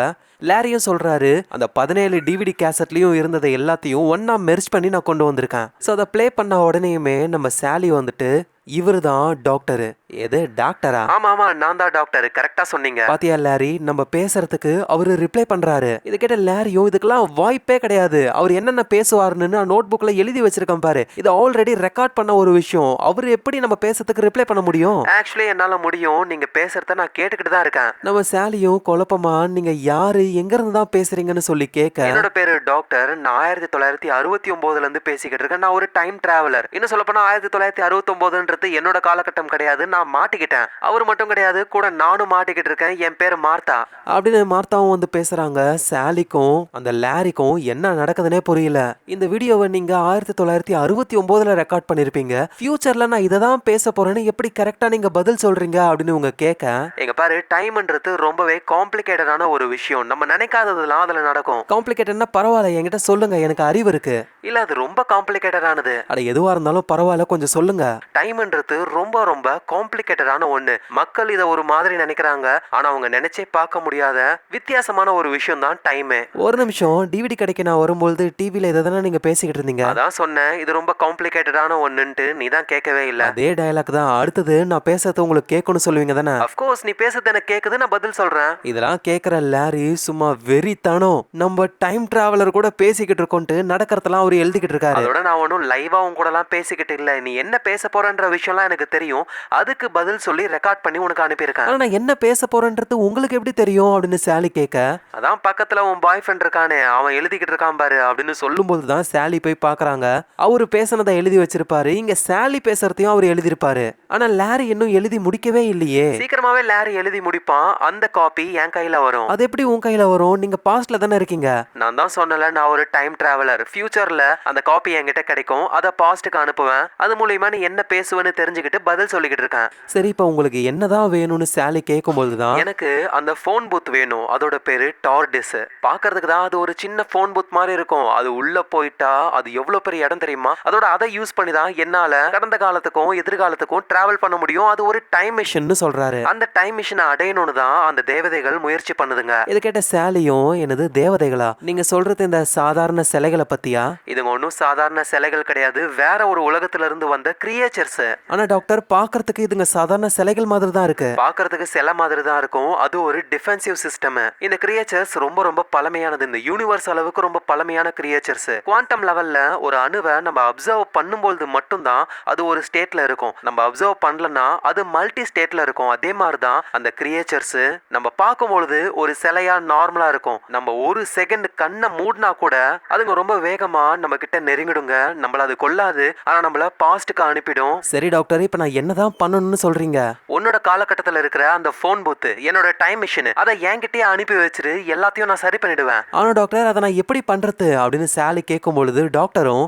லாரியும் சொல்றாரு, அந்த 17 டிவிடி கேசட்லயும் இருந்ததை எல்லாத்தையும் ஒன்னா மெர்ஜ் பண்ணி நான் கொண்டு வந்திருக்கேன். அதை ப்ளே பண்ண உடனேயுமே நம்ம சாலி வந்துட்டு, இவருதான் டாக்டர். எது டாக்டரா? ஆமா ஆமா, நான் தான் டாக்டர், கரெக்டா சொன்னீங்க. பாத்தியா லாரி, நம்ம பேசுறதுக்கு அவரு ரிப்ளை பண்றாரு. இது கேட்ட லாரியும் இதுக்கெல்லாம் வாய்ப்பே கிடையாது, அவர் என்னென்ன பேசுவாருன்னு நான் நோட் புக்ல எழுதி வச்சிருக்கேன் பாரு, இது ஆல்ரெடி ரெக்கார்ட் பண்ண ஒரு விஷயம், அவரு எப்படி நம்ம பேசுறதுக்கு ரிப்ளை பண்ண முடியும்? ஆக்சுவலி என்னால முடியும், நீங்க பேசுறத நான் கேட்டுக்கிட்டு தான் இருக்கேன். நம்ம சாலியும் குழப்பமா நீங்க யாரு எங்க இருந்து தான் பேசுறீங்கன்னு சொல்லி கேட்க, என்னோட பேரு டாக்டர், நான் 1969ல இருந்து பேசிக்கிட்டு இருக்கேன், நான் ஒரு டைம் டிராவலர். இன்னும் சொல்ல போனா 1969ன்றது என்னோட காலகட்டம் கிடையாது, நான் மாட்டிக்கிட்டேன். அவர் மட்டும் கிடையாது, கூட நானும் மாட்டிக்கிட்டு இருக்கேன், என் பேரு மார்த்தா அப்படின்னு மார்த்தாவும் வந்து பேசுறாங்க. சாலிக்கும் அந்த லாரிக்கும் என்ன நடக்குதுன்னே புரியல. இந்த வீடியோவை நீங்க 1969ல ரெக்கார்ட் பண்ணிருப்பீங்க, ஃபியூச்சர்ல நான் இதை தான் பேச போறேன்னு எப்படி கரெக்டா நீங்க பதில் சொல்றீங்க அப்படின்னு உங்க கேட்க, எங்க பாரு, டைம்ன்றது ரொம்பவே காம்ப்ளிகேட்டடான ஒரு விஷயம், நம்ம நினைக்காததெல்லாம் அதுல நடக்கும். காம்ப்ளிகேட்டட்னா பரவாயில்ல, என்கிட்ட சொல்லுங்க, எனக்கு அறிவு இருக்கு. இல்ல அது ரொம்ப காம்ப்ளிகேட்டடானது. அட எதுவா இருந்தாலும் பரவாயில்ல, கொஞ்சம் சொல்லுங்க. டைம்ன்றது ரொம்ப ரொம்ப காம்ப்ளிகேட்டடான ஒண்ணு, மக்கள் இதை ஒரு மாதிரி நினைக்கிறாங்க, ஆனா அவங்க நினைச்சே பார்க்க முடியாத வித்தியாசமான ஒரு விஷயம் தான் டைம். ஒரு நிமிஷம், டிவிடி கடைக்கு நான் வரும்போது டிவில இதை தானே நீங்க பேசிக்கிட்டு இருந்தீங்க? அதான் சொன்னேன், இது ரொம்ப காம்ப்ளிகேட்டடான ஒண்ணுன்ட்டு, நீ தான் கேட்கவே இல்ல. அதே டயலாக் தான் அடுத்தது நான் பேசுறது உங்களுக்கு கேட்கணும்னு சொல்லுவீங்க தானே? அஃப்கோர்ஸ், நீ பேசுறது எனக்கு கேக்குது, நான் பதில் சொல்றேன். இதெல்லாம் கேட்கிற லாரி சும்மா வெறித்தானோ, நம்ம டைம் டிராவலர் கூட பேசிக்கிட்டு இருக்கோன்ட்டு நடக்கிறதெல்லாம் அவர் எழுதிக்கிட்டு இருக்காரு. அதோட நான் ஒன்னும் லைவா உன் கூட எல்லாம் பேசிக்கிட்டு இல்ல, நீ என்ன பேச போறன்ற விஷயம்லாம் எனக்கு தெரியும், அதுக்கு பதில் சொல்லி ரெக்கார்ட் பண்ணி உனக்கு அனுப்பியிருக்கேன். ஆனா நான் என்ன பேச போறேன்றது உங்களுக்கு எப்படி தெரியும் அப்படின்னு சாலி கேட்க, அதான் பக்கத்துல உன் பாய் ஃப்ரெண்ட் இருக்கானே, அவன் எழுதிக்கிட்டு இருக்கான் பாரு அப்படின்னு சொல்லும்போது தான் சாலி போய் பாக்குறாங்க. அவரு பேசுனதை எழுதி வச்சிருப்பாரு, இங்க சாலி பேசுறதையும் அவர் எழுதிருப்பாரு. ஆனா லாரி இன்னும் எழுதி முடிக்கவே இல்லையே. சீக்கிரமாவே லாரி எழுதி முடிப்பான், அந்த காப்பி என் கையில வரும். அது எப்படி உன் கையில வரும்? நீங்க பாஸ்ட்ல தானே இருக்கீங்க. நான் தான் சொன்னல, நான் ஒரு டைம் டிராவலர், ஃபியூச்சர்ல அந்த காப்பி என்கிட்ட கிடைக்கும், அதை பாஸ்ட்டுக்கு அனுப்புவேன், அது மூலியமா நீ என்ன பேசுவேன்னு தெரிஞ்சுக்கிட்டு பதில் சொல்லிக்கிட்டு இருக்கேன். சரி, இப்ப உங்களுக்கு என்னதான் வேணும்னு சாலி கேட்கும்போதுதான், எனக்கு அந்த போன் பூத் வேணும், அதோட பேரு டார்டிஸ். பாக்குறதுக்கு தான் அது ஒரு சின்ன போன் பூத் மாதிரி இருக்கும், அது உள்ள போயிட்டா அது எவ்வளவு பெரிய இடம் தெரியுமா, அதோட அதை யூஸ் பண்ணி தான் என்னால கடந்த காலத்துக்கும் எதிர்காலத்துக்கும் டிராவல் பண்ண முடியும், அது ஒரு டைம் மிஷின் சொல்றாரு. அந்த டைம் மிஷினை அடையணும்னு தான் அந்த தேவதைகள் முயற்சி பண்ணுதுங்க. இது கேட்ட சாலியும், என்னது தேவதைகளா? நீங்க சொல்றது இந்த சாதாரண சிலைகளை பத்தியா? இதுங்க ஒன்னும் சாதாரண சிலைகள் கிடையாது, வேற ஒரு உலகத்துல இருந்து வந்த கிரியேச்சர்ஸ். ஆனா டாக்டர், பாக்குறதுக்கு இதுங்க சாதாரண சிலைகள் மாதிரி தான் இருக்கு. பாக்குறதுக்கு சிலை மாதிரி தான் இருக்கும், அது ஒரு டிஃபென்சிவ் சிஸ்டம். இந்த கிரியேச்சர்ஸ் ரொம்ப ரொம்ப பழமையானது, இந்த யூனிவர்ஸ் அளவுக்கு ரொம்ப பழமையான கிரியேச்சர்ஸ். குவாண்டம் லெவல்ல ஒரு அணுவை நம்ம அப்சர்வ் பண்ணும்போது மட்டும்தான் அது ஒரு ஸ்டேட்ல இருக்கும், நம்ம அப்சர்வ் பண்ணலன்னா அது மல்டி ஸ்டேட்ல இருக்கும். அதே மாதிரி தான் அந்த கிரியேச்சர்ஸ் நம்ம பார்க்கும்பொழுது ஒரு சிலையா நார்மலா இருக்கும், நம்ம ஒரு செகண்ட் கண்ணை மூடினா கூட அதுங்க ரொம்ப வேகமா நம்ம கிட்ட நெருங்கிடுங்க, நம்மள அது கொல்லாது, ஆனா நம்மள பாஸ்டுக்கு அனுப்பிடும். சரி டாக்டர், இப்ப நான் என்னதான் பண்ணணும்னு சொல்றீங்க? உன்னோட காலகட்டத்தில் இருக்கிற அந்த போன் பூத், என்னோட டைம் மிஷின், அதை என்கிட்டயே அனுப்பி வச்சிரு, எல்லாத்தையும் நான் சரி பண்ணிடுவேன். ஆனா டாக்டர், அதை நான் எப்படி பண்றது அப்படின்னு சாலி கேட்கும் பொழுது டாக்டரும்,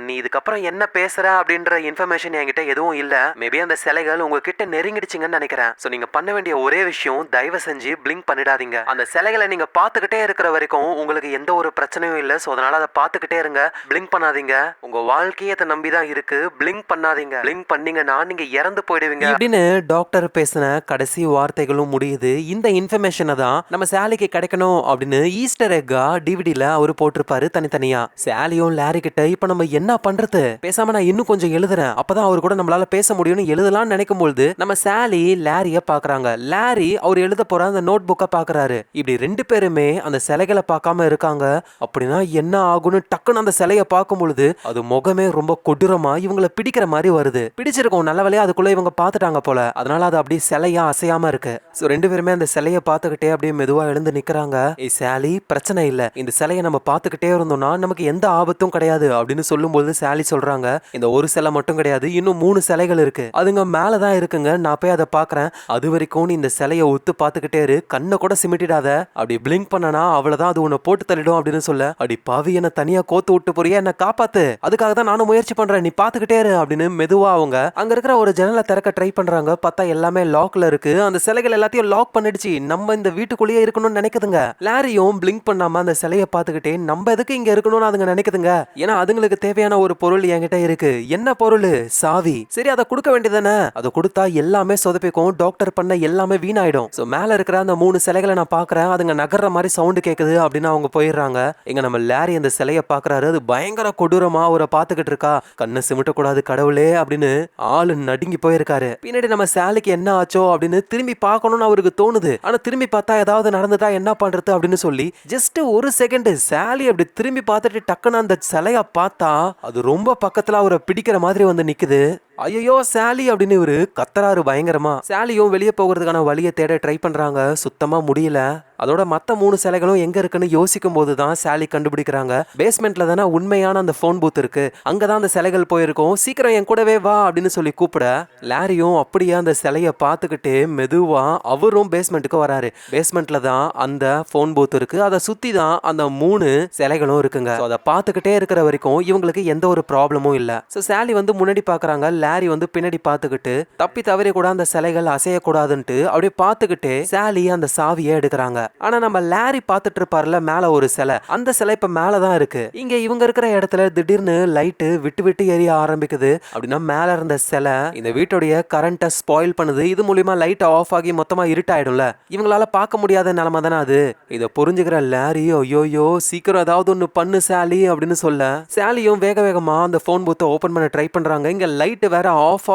நீ இதுக்கப்புறம் என்ன பேசுற அப்படின்ற இன்ஃபர்மேஷன் என்கிட்ட எதுவும் இல்ல, மேபி அந்த சிலைகள் உங்ககிட்ட நெருங்கிடுச்சுங்கன்னு நினைக்கிறேன். சோ நீங்க பண்ண வேண்டிய ஒரே விஷயம், தயவு செஞ்சு பிளிங்க் பண்ணிடாதீங்க. அந்த சிலைகளை நீங்க பாத்துக்கிட்டே இருக்கிற வரைக்கும் உங்களுக்கு எந்த ஒரு பிரச்சனையும் இல்ல, சோ அதனால அதை பாத்துக்கிட்டே இருங்க, பிளிங்க் பண்ணாதீங்க, உங்க வாழ்க்கையை அதை நம்பிதான் இருக்கு, பிளிங்க் பண்ணாதீங்க, பிளிங்க் பண்ணீங்கன்னா நீங்க இறந்து போயிடுவீங்க அப்படின்னு டாக்டர் பேசின கடைசி வார்த்தைகளும் முடியுது. இந்த இன்ஃபர்மேஷனை தான் நம்ம சாலிக்கு கிடைக்கணும் அப்படின்னு ஈஸ்டர் எக்கா டிவிடில அவரு போட்டிருப்பாரு தனித்தனியா. சாலியும் லாரி கிட்ட, இப்ப நம்ம என்ன பண்றது, பேசாம நான் இன்னும் கொஞ்சம் எழுதுறேன், அப்பதான் அவரு கூட நம்மளால பேச முடியும்னு எழுதலாம்னு நினைக்கும் பொழுது நம்ம சாலி லாரிய பாக்குறாங்க. லாரி அவர் எழுத போற அந்த நோட் புக்கை பாக்குறாரு. இப்படி ரெண்டு பேருமே அந்த சிலைகளை பார்க்காம இருக்காங்க. அப்படின்னா என்ன ஆகும்னு டக்குன்னு அந்த சிலையை பார்க்கும் பொழுது அது முகமே ரொம்ப கொடூரமா இவங்களை பிடிக்கிற மாதிரி வருது. பிடிச்சிருக்கும், நல்ல வேலையா அதுக்குள்ள இவங்க பார்த்துட்டாங்க போல, அதனால அது அப்படியே சிலையா அசையாம இருக்கு. சோ ரெண்டு பேருமே அந்த சிலையை பார்த்துக்கிட்டே அப்படியே மெதுவா எழுந்து நிக்கிறாங்க. ஏய் சாலி, பிரச்சனை இல்ல, இந்த சிலையை நம்ம பார்த்துக்கிட்டே இருந்தோம்னா நமக்கு எந்த ஆபத்தும் கிடையாது அப்படின்னு சொல்லும்போது சாலி சொல்றாங்க, இந்த ஒரு சிலை மட்டும் கிடையாது, இன்னும் 3 சிலைகள் இருக்கு, அதுங்க மேலதான் இருக்குங்க, நான் போய் அதை பாக்குறேன், அது வரைக்கும் நீ இந்த சிலையை ஒத்து பார்த்துக்கிட்டே இரு, கண்ணை கூட சிமிட்டிடாத, அப்படி பிளிங்க் பண்ணனா அவ்வளவுதான், அது உன்னை போட்டு தள்ளிடும் அப்படின்னு சொல்ல, அடி பாவி, என்ன தனியா கோத்து விட்டு போறியா, என்ன காப்பாத்து, அதுக்காக தான் நானும் முயற்சி பண்றேன், நீ பார்த்துக்கிட்டே இரு அப்படின்னு மெதுவா அவங்க அங்க இருக்கிற ஒரு ஜன்னலை திறக்க ட்ரை பண்றாங்க. பார்த்தா எல்லாமே லாக்ல இருக்கு. அந்த சிலைகள் எல்லாத்தையும் லாக் பண்ணிடுச்சு. நம்ம இந்த வீட்டுக்குள்ளேயே இருக்கணும்னு நினைக்குதுங்க. லாரியும் பிளிங்க் பண்ணாம அந்த சிலையை பார்த்துக்கிட்டே நம்ம எதுக்கு இங்க இருக்கணும்னு அதுங்க நினைக்குதுங்க. ஏன்னா அதுங்களுக்கு தேவையான ஒரு பொருள் என்கிட்ட இருக்கு. என்ன பொருள்? சாவி. சரி, அதை கொடுக்க வேண்டியதானே. அதை கொடுத்தா எல்லாமே சொதப்பிக்கும். டாக்டர் பண்ண எல்லாமே வீணாயிடும். சோ மேல இருக்கிற அந்த 3 சிலைகளை நான் பாக்குறேன். அதுங்க நகர்ற மாதிரி சவுண்ட் கேக்குது அப்படின்னு அவங்க போயிடுறாங்க. எங்க நம்ம லாரி அந்த சிலையை பாக்குறாரு. அது பயங்கர கொடூரமா அவரை பாத்துக்கிட்டு இருக்கா. கண்ணை சிமிட்டக்கூடாது கடவுளே அப்படின்னு ஆளு நடுங்கி போயிருக்காரு. பின்னாடி நம்ம சாலிக்கு என்ன ஆச்சோ அப்படின்னு திரும்பி பார்க்கணும்னு அவருக்கு தோணுது. ஆனா திரும்பி பார்த்தா ஏதாவது நடந்துட்டா என்ன பண்றது அப்படின்னு சொல்லி ஜஸ்ட் ஒரு செகண்ட் சாலி அப்படி திரும்பி பார்த்துட்டு டக்குன்னு அந்த சிலைய பார்த்தா அது ரொம்ப பக்கத்துல அவரை பிடிக்கிற மாதிரி வந்து நிக்குது. ஐயோ சாலி அப்படின்னு இவரு கத்தராரு பயங்கரமா. சாலியும் வெளியே போகிறதுக்கான வழியை தேட ட்ரை பண்றாங்க. சுத்தமா முடியல. அதோட மத்த 3 சிலைகளும் எங்க இருக்குன்னு யோசிக்கும் போதுதான் சாலி கண்டுபிடிக்கிறாங்க. பேஸ்மெண்ட்ல தானே உண்மையான அந்த போன் பூத் இருக்கு. அங்கதான் அந்த சிலைகள் போயிருக்கும். சீக்கிரம் என் கூடவே வா அப்படின்னு சொல்லி கூப்பிட லாரியும் அப்படியே அந்த சிலைய பார்த்துக்கிட்டே மெதுவா அவரும் பேஸ்மெண்ட்டுக்கு வராரு. பேஸ்மெண்ட்ல தான் அந்த போன் பூத் இருக்கு. அதை சுத்தி தான் அந்த 3 சிலைகளும் இருக்குங்க. அதை பார்த்துக்கிட்டே இருக்கிற வரைக்கும் இவங்களுக்கு எந்த ஒரு ப்ராப்ளமும் இல்ல. சோ சாலி வந்து முன்னாடி பாக்குறாங்க. லாரி வந்து பின்னாடி பார்த்துக்கிட்டு தப்பி தவறி கூட அந்த சிலைகள் அசையக்கூடாதுன்ட்டு அப்படியே பார்த்துக்கிட்டே சாலி அந்த சாவியை எடுக்கிறாங்க. ஆனா நம்ம லாரி பார்த்துட்டு இருப்பார்ல மேல ஒரு சிலை. அந்த சிலை இப்ப மேலதான் இருக்கு. இங்க இவங்க இருக்கிற இடத்துல திடீர்னு லைட்டு விட்டு விட்டு எரிய ஆரம்பிக்குது. அப்படின்னா மேல இருந்த சிலை இந்த வீட்டுடைய கரண்ட்டை ஸ்பாயில் பண்ணுது. இது மூலியமா லைட் ஆஃப் ஆகி மொத்தமா இருட்டாயிடும்ல. இவங்களால பார்க்க முடியாத நிலைமை தானே அது. இதை புரிஞ்சுக்கிற லாரி ஐயோயோ சீக்கிரம் ஏதாவது ஒண்ணு பண்ணு சாலி அப்படின்னு சொல்ல சாலியும் வேக வேகமா அந்த போன் பூத்தை ஓபன் பண்ண ட்ரை பண்றாங்க. இங்க லைட் வேற ஆஃப்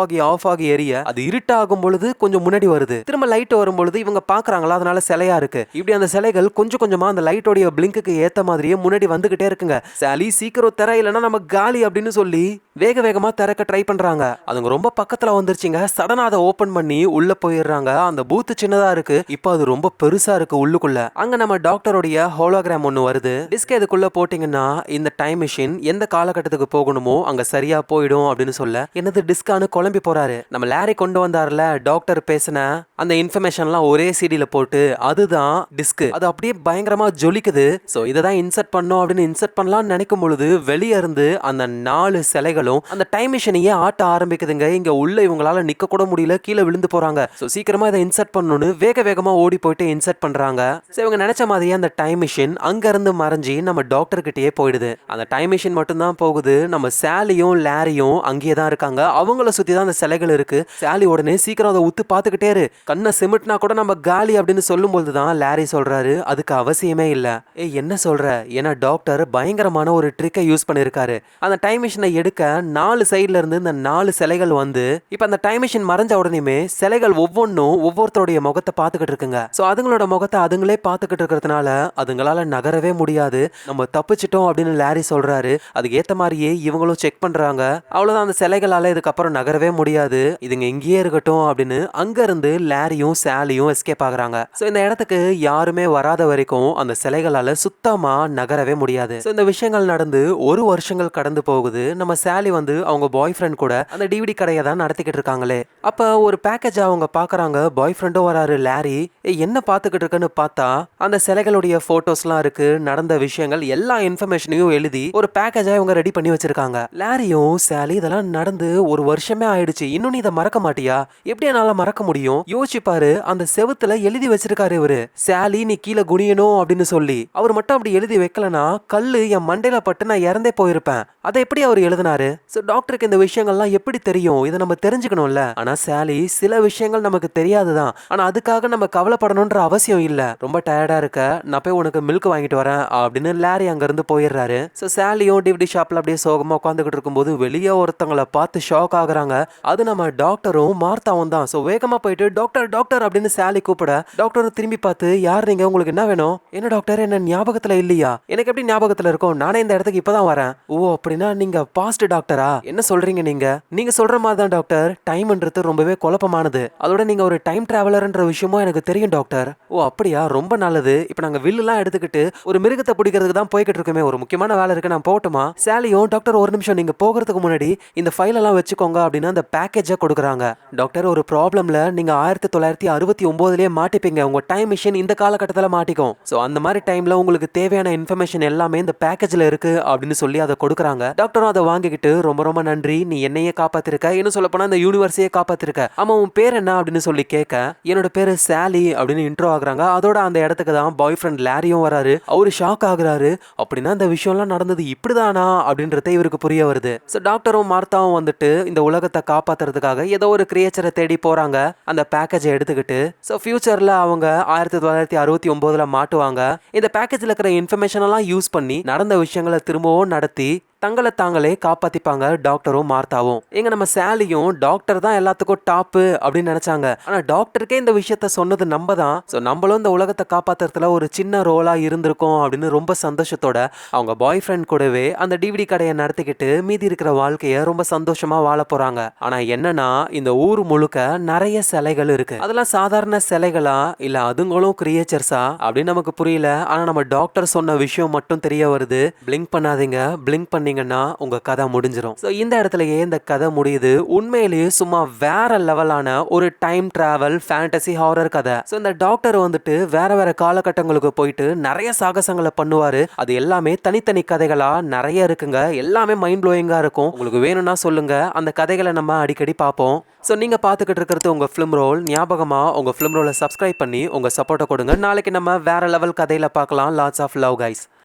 ஆகி எரிய அது இருட்டாகும் பொழுது கொஞ்சம் முன்னாடி வருது. திரும்ப லைட் வரும் பொழுது இவங்க பாக்குறாங்களா, அதனால சிலையா இருக்கு. இப்படி அந்த சிலைகள் கொஞ்சம் கொஞ்சமா அந்த லைட்டோடைய பிளிங்குக்கு ஏத்த மாதிரியே முன்னாடி வந்துகிட்டே இருக்குங்க. சாலி சீக்கிரம் தர, இல்லைன்னா நம்ம காலி அப்படின்னு சொல்லி வேக வேகமா திறக்க ட்ரை பண்றாங்க. அதுங்க ரொம்ப பக்கத்துல வந்துருச்சுங்க. சடனா அதை ஓபன் பண்ணி உள்ள போயிடுறாங்க. அந்த பூத் சின்னதா இருக்கு. இப்போ அது ரொம்ப பெருசா இருக்கு உள்ளுக்குள்ள. அங்க நம்ம டாக்டருடைய ஹோலோகிராம் ஒன்னு வருது. டிஸ்க் இதுக்குள்ள போட்டீங்கன்னா இந்த டைம் மிஷின் எந்த காலகட்டத்துக்கு போகணுமோ அங்க சரியா போயிடும் அப்படின்னு சொல்ல என்னது டிஸ்கானு குழம்பி போறாரு. நம்ம லாரி கொண்டு வந்தார்ல டாக்டர் பேசின அந்த இன்ஃபர்மேஷன்லாம் ஒரே சிடில போட்டு அதுதான் டிஸ்க். அது அப்படியே பயங்கரமா ஜொலிக்குது. சோ இததான் இன்சர்ட் பண்ணோம் அப்படின்னு இன்சர்ட் பண்ணலாம்னு நினைக்கும் பொழுது வெளியே இருந்து அந்த 4 சிலைகளும் அந்த டைம் மிஷினையே ஆட்ட ஆரம்பிக்குதுங்க. இங்க உள்ள இவங்களால நிக்க கூட முடியல, கீழே விழுந்து போறாங்க. சோ சீக்கிரமா இதை இன்சர்ட் பண்ணணும்னு வேக வேகமா ஓடி போயிட்டு இன்சர்ட் பண்றாங்க. சோ இவங்க நினைச்ச மாதிரியே அந்த டைம் மிஷின் அங்க இருந்து மறைஞ்சி நம்ம டாக்டர் கிட்டயே போயிடுது. அந்த டைம் மிஷின் மட்டும் தான் போகுது. நம்ம சாலியும் லாரியும் அங்கேயே தான் இருக்காங்க. அவங்கள சுத்தி தான் அந்த சிலைகள் இருக்கு. சாலி உடனே சீக்கிரம் அதை உத்து பாத்துக்கிட்டே இரு, கண்ணை சிமிட்னா கூட நம்ம காலி அப்படின்னு சொல்லும் போதுதான் லாரி சொல்றாரு அதுக்கு அவசியமே இல்ல. என்ன சொல்ற? ஏன்னா டாக்டர் பயங்கரமான ஒரு ட்ரிக்கை யூஸ் பண்ணிருக்காரு. அந்த டைம் மிஷினை எடுக்க 4 சைட்ல இருந்து இந்த 4 சிலைகள் வந்து இப்ப அந்த டைம் மிஷின் மறைஞ்ச உடனே சிலைகள் ஒவ்வொன்னும் ஒவ்வொருத்தருடைய முகத்தை பாத்துக்கிட்டு இருக்குங்க. சோ அதுங்களோட முகத்தை அதுங்களே பாத்துக்கிட்டு இருக்கிறதுனால அதுங்களால நகரவே முடியாது. நம்ம தப்பிச்சிட்டோம் அப்படின்னு லாரி சொல்றாரு. அதுக்கு ஏத்த மாதிரியே இவங்களும் செக் பண்றாங்க. அவ்வளவுதான், அந்த சிலைகளால இதுக்கப்புறம் நகரவே முடியாது, இதுங்க இங்கேயே இருக்கட்டும் அப்படின்னு அங்க இருந்து லாரியும் சாலியும் எஸ்கேப் ஆகுறாங்க. சோ இந்த இடத்துக்கு யாருமே வராத வரைக்கும் அந்த சிலைகளால சுத்தமா நகரவே முடியாது. சோ இந்த விஷயங்கள் நடந்து 1 வருஷங்கள் கடந்து போகுது. நம்ம சாலி வந்து அவங்க பாய் ஃப்ரெண்ட் கூட அந்த டிவிடி கடையை தான் நடத்திக்கிட்டு இருக்காங்களே. அப்ப ஒரு பேக்கேஜ் அவங்க பாக்குறாங்க. பாய் ஃப்ரெண்டும் வராரு. லாரி என்ன பாத்துக்கிட்டு இருக்குன்னு பார்த்தா அந்த சிலைகளுடைய போட்டோஸ்லாம் இருக்கு. நடந்த விஷயங்கள் எல்லா இன்ஃபர்மேஷனையும் எழுதி ஒரு பேக்கேஜா இவங்க ரெடி பண்ணி வச்சிருக்காங்க. லாரியும் சாலி இதெல்லாம் நடந்து 1 வருஷமே ஆயிடுச்சு, இன்னும் நீ இதை மறக்க மாட்டியா? எப்படி என்னால மறக்க முடியும்? யோசிப்பாரு. அந்த செவுத்துல எழுதி வச்சிருக்காரு இவரு, சாலி நீ கீழே குனியணும் அப்படின்னு சொல்லி. அவர் மட்டும் அப்படி எழுதி வைக்கலனா கல்லு என் மண்டையில பட்டு நான் இறந்தே போயிருப்பேன். அதை எப்படி அவர் எழுதினாரு? சோ டாக்டருக்கு இந்த விஷயங்கள்லாம் எப்படி தெரியும்? இதை நம்ம தெரிஞ்சுக்கணும்ல. ஆனா சாலி சில விஷயங்கள் நமக்கு தெரியாதுதான், ஆனா அதுக்காக நம்ம கவலைப்படணும்ன்ற அவசியம் இல்ல. ரொம்ப டயர்டா இருக்க, நான் போய் உனக்கு மில்க் வாங்கிட்டு வரேன் அப்படின்னு லாரி அங்க இருந்து போயிடுறாரு. சோ சாலியும் டிவிடி ஷாப்ல அப்படியே சோகமா உட்காந்துக்கிட்டு இருக்கும்போது வெளியே ஒருத்தங்களை பார்த்து ஷாக் ஆகுறாங்க. அது நம்ம டாக்டரும் மார்த்தாவும் தான். சோ வேகமா போயிட்டு டாக்டர் டாக்டர் அப்படின்னு சாலி கூப்பிட டாக்டரும் திரும்பி பார்த்து யார் நீங்க, உங்களுக்கு என்ன வேணும்? என்ன டாக்டர், என்ன ஞாபகத்துல இல்லையா? எனக்கு எப்படி ஞாபகத்துல இருக்கும்? நானே இந்த இடத்துக்கு இப்பதான் வரேன். ஓ அப்படின்னா நீங்க பாஸ்ட் டாக்டரா? என்ன சொல்றீங்க நீங்க சொல்ற மாதிரி தான் டாக்டர். டைம்ன்றது ரொம்பவே குழப்பமானது. அதோட நீங்க ஒரு டைம் டிராவலர்ன்ற விஷயமும் எனக்கு தெரியும் டாக்டர். ஓ அப்படியா, ரொம்ப நல்லது. இப்ப நாங்க வில்லுலாம் எடுத்துக்கிட்டு ஒரு மிருகத்தை பிடிக்கிறதுக்கு தான் போய்கிட்டு இருக்கோமே, ஒரு முக்கியமான வேலை இருக்கு, நான் போகட்டுமா? சாலியும் டாக்டர் ஒரு நிமிஷம், நீங்க போகிறதுக்கு முன்னாடி இந்த ஃபைல் எல்லாம் வச்சுக்கோங்க அப்படின்னு அந்த பேக்கேஜை கொடுக்குறாங்க. டாக்டர் ஒரு ப்ராப்ளம்ல நீங்க 1969லயே மாட்டிப்பீங்க. உங்க டைம் மிஷின் இந்த காலகட்டத்தில் மாட்டிக்கும். சோ அந்த மாதிரி டைம்ல உங்களுக்கு தேவையான இன்ஃபர்மேஷன் எல்லாமே இந்த பேக்கேஜ்ல இருக்கு அப்படின்னு சொல்லி அதை கொடுக்குறாங்க. டாக்டரும் அதை வாங்கிக்கிட்டு கேட்டு ரொம்ப ரொம்ப நன்றி, நீ என்னையே காப்பாத்திருக்க, இன்னும் சொல்ல போனா இந்த யூனிவர்ஸையே காப்பாத்திருக்க. ஆமா, உன் பேர் என்ன அப்படின்னு சொல்லி கேட்க, என்னோட பேரு சாலி அப்படின்னு இன்ட்ரோ ஆகுறாங்க. அதோட அந்த இடத்துக்கு தான் பாய் ஃப்ரெண்ட் லாரியும் வராரு. அவரு ஷாக் ஆகுறாரு. அப்படின்னா இந்த விஷயம்லாம் நடந்தது இப்படிதானா அப்படின்றத இவருக்கு புரிய வருது. ஸோ டாக்டரும் மார்த்தாவும் வந்துட்டு இந்த உலகத்தை காப்பாத்துறதுக்காக ஏதோ ஒரு கிரியேச்சரை தேடி போறாங்க அந்த பேக்கேஜை எடுத்துக்கிட்டு. ஸோ ஃபியூச்சர்ல அவங்க 1969 மாட்டுவாங்க. இந்த பேக்கேஜ்ல இருக்கிற இன்ஃபர்மேஷன் எல்லாம் யூஸ் பண்ணி நடந்த விஷயங்களை திரும்பவும் நடத்தி தங்களை தாங்களே காப்பாத்திப்பாங்க டாக்டரும் மார்த்தாவும். எங்க நம்ம சாலியும் டாக்டர் தான் எல்லாத்துக்கும் டாப்பு அப்படின்னு நினைச்சாங்க. ஆனா டாக்டருக்கே இந்த விஷயத்த சொன்னது நம்ம தான். ஸோ நம்மளும் இந்த உலகத்தை காப்பாத்துறதுல ஒரு சின்ன ரோலா இருந்திருக்கோம் அப்படின்னு ரொம்ப சந்தோஷத்தோட அவங்க பாய் ஃப்ரெண்ட் கூடவே அந்த டிவிடி கடையை நடத்திக்கிட்டு மீதி இருக்கிற வாழ்க்கைய ரொம்ப சந்தோஷமா வாழ போறாங்க. ஆனா என்னன்னா, இந்த ஊர் முழுக்க நிறைய சிலைகள் இருக்கு. அதெல்லாம் சாதாரண சிலைகளா இல்ல அதுங்களும் கிரியேச்சர்ஸா அப்படின்னு நமக்கு புரியல. ஆனா நம்ம டாக்டர் சொன்ன விஷயம் மட்டும் தெரிய வருது. பிளிங்க் பண்ணாதீங்க, பிளிங்க் பண்ணீங்கன்னா உங்க கதை முடிஞ்சிரும். ஸோ இந்த இடத்துலயே இந்த கதை முடியுது. உண்மையிலேயே சும்மா வேற லெவலான ஒரு டைம் டிராவல் ஃபேண்டசி ஹாரர் கதை. ஸோ இந்த டாக்டர் வந்துட்டு வேற வேற காலகட்டங்களுக்கு போயிட்டு நிறைய சாகசங்களை பண்ணுவாரு. அது எல்லாமே தனித்தனி கதைகளா நிறைய இருக்குங்க. எல்லாமே மைண்ட் ப்ளோயிங்கா இருக்கும். உங்களுக்கு வேணும்னா சொல்லுங்க, அந்த கதைகளை நம்ம அடிக்கடி பார்ப்போம். ஸோ நீங்க பார்த்துக்கிட்டு இருக்கிறது உங்க ஃபிலிம் ரோல். ஞாபகமா உங்க ஃபிலிம் ரோலை சப்ஸ்கிரைப் பண்ணி உங்க சப்போர்ட்டை கொடுங்க. நாளைக்கு நம்ம வேற லெவல் கதையில பார்க்கலாம். Lots of love guys.